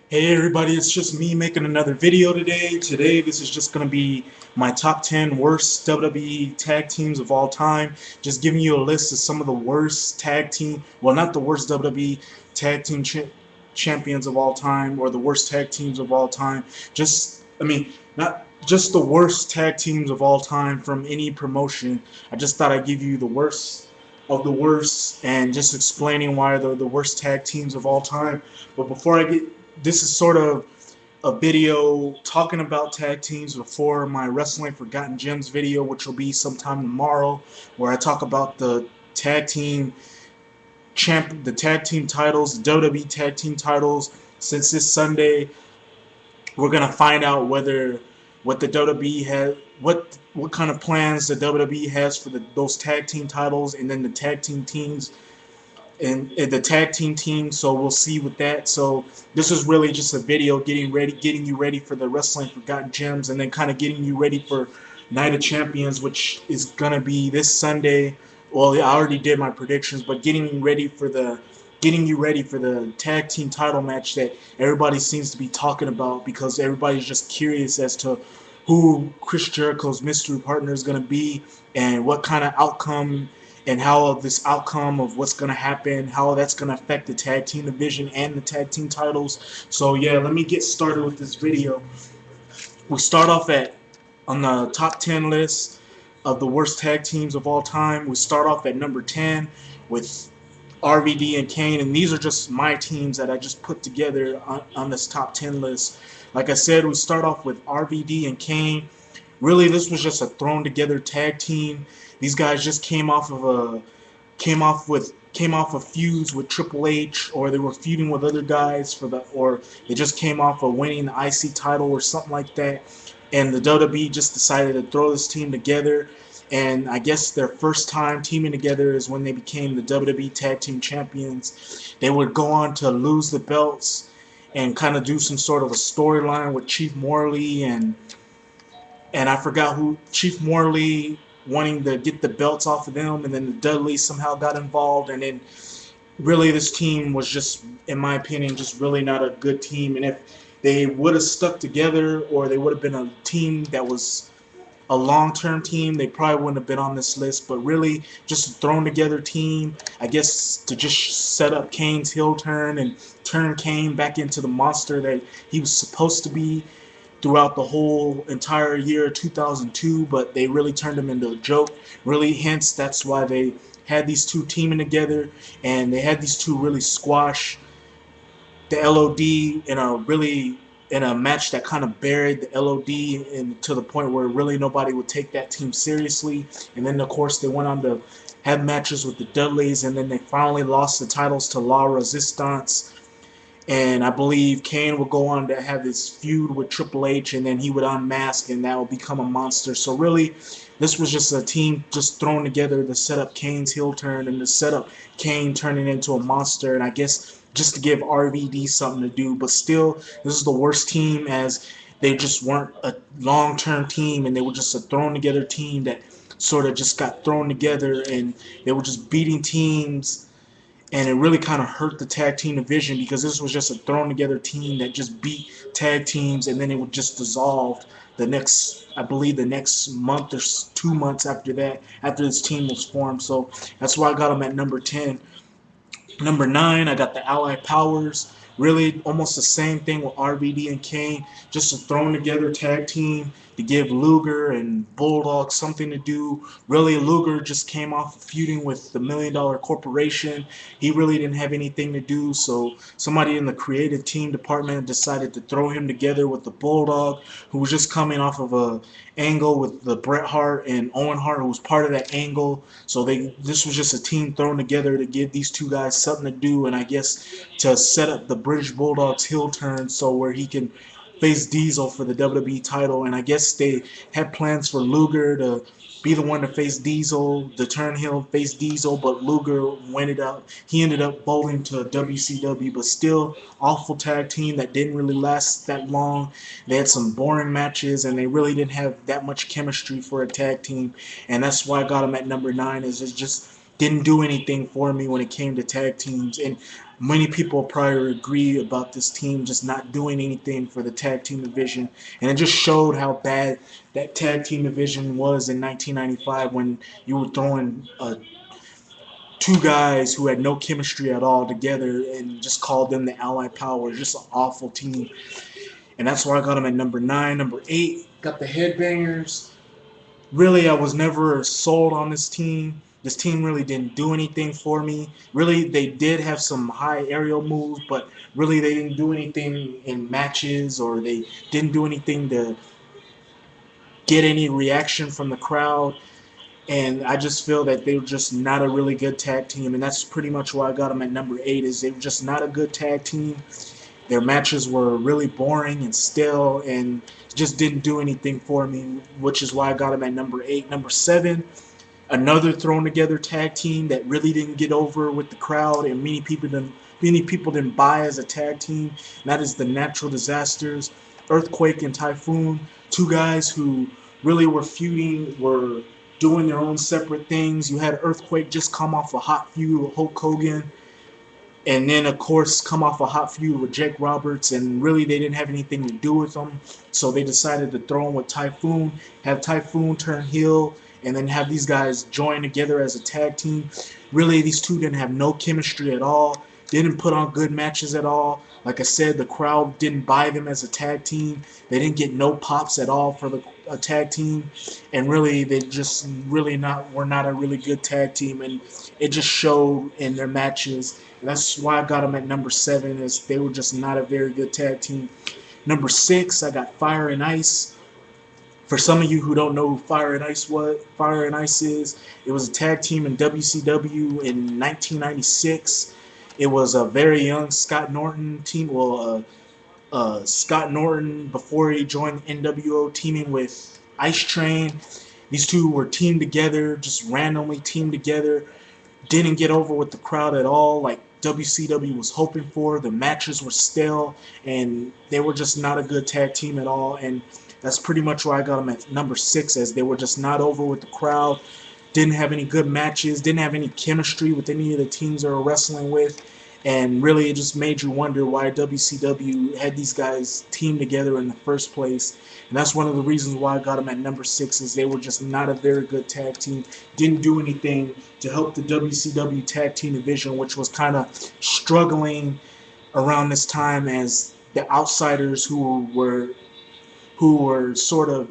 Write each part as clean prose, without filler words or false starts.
Hey everybody, it's just me making another video today. This is just going to be my top 10 worst WWE tag teams of all time. Just giving you a list of some of the worst tag team, well, not the worst WWE tag team champions of all time or the worst tag teams of all time. Not just the worst tag teams of all time from any promotion. I just thought I'd give you the worst of the worst and just explaining why they're the worst tag teams of all time. But before I get this is sort of a video talking about tag teams before my Wrestling Forgotten Gems video, which will be sometime tomorrow, where I talk about the tag team the tag team titles, the WWE tag team titles. Since this Sunday, we're gonna find out whether what the WWE has, what kind of plans the WWE has for those tag team titles, and then the tag team teams and the tag team. So we'll see with that. So this is really just a video getting you ready for the Wrestling Forgotten Gems, and then kind of getting you ready for Night of Champions, which is gonna be this Sunday. Well, I already did my predictions, but getting you ready for the tag team title match that everybody seems to be talking about, because everybody's just curious as to who Chris Jericho's mystery partner is going to be, and what kind of outcome, and how this outcome of what's going to happen, how that's going to affect the tag team division and the tag team titles. So yeah, let me get started with this video. We start off at on the top 10 list of the worst tag teams of all time. We start off at number 10 with RVD and Kane, and these are just my teams that I just put together on this top 10 list. Like I said, we start off with RVD and Kane. Really, this was just a thrown together tag team. These guys just came off of feuds with Triple H, or they were feuding with other guys or they just came off of winning the IC title or something like that. And the WWE just decided to throw this team together. And I guess their first time teaming together is when they became the WWE Tag Team Champions. They would go on to lose the belts and kind of do some sort of a storyline with Chief Morley and I forgot who, Chief Morley wanting to get the belts off of them, and then the Dudleys somehow got involved, and then really this team was just, in my opinion, just really not a good team. And if they would have stuck together, or they would have been a team that was a long-term team, they probably wouldn't have been on this list. But really, just a thrown-together team, I guess, to just set up Kane's heel turn and turn Kane back into the monster that he was supposed to be throughout the whole entire year 2002, but they really turned him into a joke. Really, hence that's why they had these two teaming together, and they had these two really squash the LOD in a match that kind of buried the LOD, and to the point where really nobody would take that team seriously. And then of course they went on to have matches with the Dudleys, and then they finally lost the titles to La Resistance. And I believe Kane would go on to have his feud with Triple H, and then he would unmask, and that would become a monster. So really, this was just a team just thrown together to set up Kane's heel turn and to set up Kane turning into a monster. And I guess just to give RVD something to do. But still, this is the worst team, as they just weren't a long-term team, and they were just a thrown together team that sort of just got thrown together, and they were just beating teams, and it really kind of hurt the tag team division, because this was just a thrown together team that just beat tag teams, and then it would just dissolve the next, I believe, the next month or 2 months after that, after this team was formed. So that's why I got them at number 10. Number 9, I got the Allied Powers. Really, almost the same thing with RVD and Kane. Just a thrown together tag team to give Luger and Bulldog something to do. Really, Luger just came off feuding with the $1 Million Corporation. He really didn't have anything to do, so somebody in the creative team department decided to throw him together with the Bulldog, who was just coming off of a angle with the Bret Hart and Owen Hart, who was part of that angle. So this was just a team thrown together to give these two guys something to do, and I guess to set up the British Bulldog's heel turn, so where he can face Diesel for the WWE title. And I guess they had plans for Luger to be the one to face Diesel, to turn heel, face Diesel, but Luger ended up bowling to WCW. But still, awful tag team that didn't really last that long. They had some boring matches, and they really didn't have that much chemistry for a tag team, and that's why I got them at number 9. Is it just didn't do anything for me when it came to tag teams. And Many people probably agree about this team just not doing anything for the tag team division, and it just showed how bad that tag team division was in 1995 when you were throwing two guys who had no chemistry at all together and just called them the Allied Power. Just an awful team, and that's why I got them at number 9. Number 8, got the Headbangers. Really, I was never sold on this team. This team really didn't do anything for me. Really, they did have some high aerial moves, but really they didn't do anything in matches, or they didn't do anything to get any reaction from the crowd. And I just feel that they were just not a really good tag team, and that's pretty much why I got them at number 8. Is they were just not a good tag team. Their matches were really boring and stale, and just didn't do anything for me, which is why I got them at number 8. Number 7, another thrown together tag team that really didn't get over with the crowd, and many people didn't buy as a tag team. And that is the Natural Disasters, Earthquake and Typhoon. Two guys who really were feuding, were doing their own separate things. You had Earthquake just come off a hot feud with Hulk Hogan, and then of course come off a hot feud with Jake Roberts, and really they didn't have anything to do with them, so they decided to throw him with Typhoon, have Typhoon turn heel, and then have these guys join together as a tag team. Really, these two didn't have no chemistry at all, didn't put on good matches at all. Like I said, the crowd didn't buy them as a tag team. They didn't get no pops at all for a tag team, and really they just really not were not a really good tag team, and it just showed in their matches. And that's why I got them at number 7, is they were just not a very good tag team. Number 6, I got Fire and Ice. For some of you who don't know who Fire and Ice is, it was a tag team in WCW in 1996. It was a very young Scott Norton team. Well, Scott Norton, before he joined NWO, teaming with Ice Train. These two were teamed together, just randomly teamed together. Didn't get over with the crowd at all, like WCW was hoping for. The matches were stale, and they were just not a good tag team at all. And that's pretty much why I got them at number 6, as they were just not over with the crowd. Didn't have any good matches, didn't have any chemistry with any of the teams they were wrestling with. And really, it just made you wonder why WCW had these guys team together in the first place. And that's one of the reasons why I got them at number 6, is they were just not a very good tag team. Didn't do anything to help the WCW tag team division, which was kind of struggling around this time, as the Outsiders, who were sort of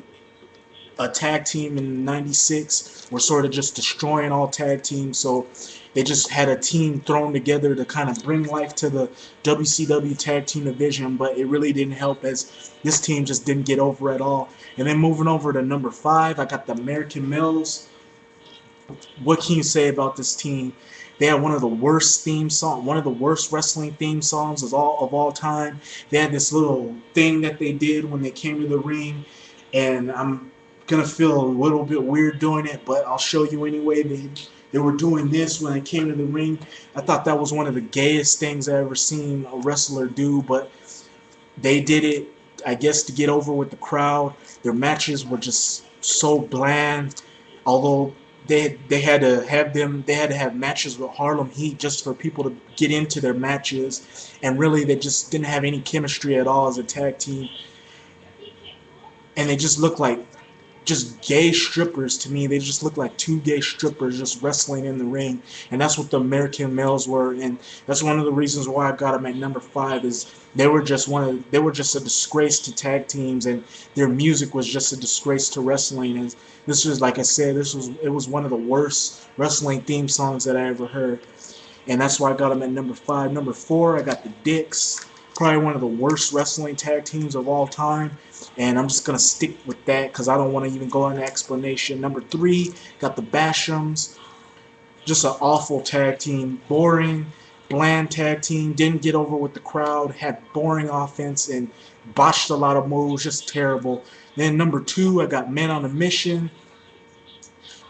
a tag team in '96, were sort of just destroying all tag teams. So they just had a team thrown together to kind of bring life to the WCW tag team division, but it really didn't help, as this team just didn't get over at all. And then moving over to number 5, I got the American Males. What can you say about this team? They had one of the worst wrestling theme songs of all time. They had this little thing that they did when they came to the ring, and I'm gonna feel a little bit weird doing it, but I'll show you anyway. They were doing this when they came to the ring. I thought that was one of the gayest things I ever seen a wrestler do, but they did it, I guess, to get over with the crowd. Their matches were just so bland, although they had to have matches with Harlem Heat just for people to get into their matches, and really they just didn't have any chemistry at all as a tag team, and they just looked like just gay strippers to me. They just looked like two gay strippers just wrestling in the ring, and that's what the American Males were. And that's one of the reasons why I got them at number 5, is they were just a disgrace to tag teams, and their music was just a disgrace to wrestling. And this was, like I said, it was one of the worst wrestling theme songs that I ever heard, and that's why I got them at number 5. Number 4, I got the Dicks, probably one of the worst wrestling tag teams of all time. And I'm just going to stick with that because I don't want to even go into explanation. Number 3, got the Bashams. Just an awful tag team. Boring, bland tag team. Didn't get over with the crowd. Had boring offense and botched a lot of moves. Just terrible. Then number 2, I got Men on a Mission.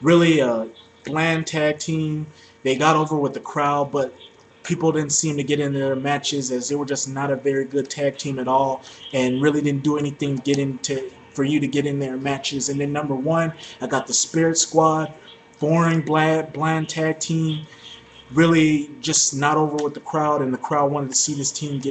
Really a bland tag team. They got over with the crowd, but people didn't seem to get into their matches, as they were just not a very good tag team at all, and really didn't do anything for you to get in their matches. And then number 1, I got the Spirit Squad. Boring, bland tag team. really just not over with the crowd, and the crowd wanted to see this team get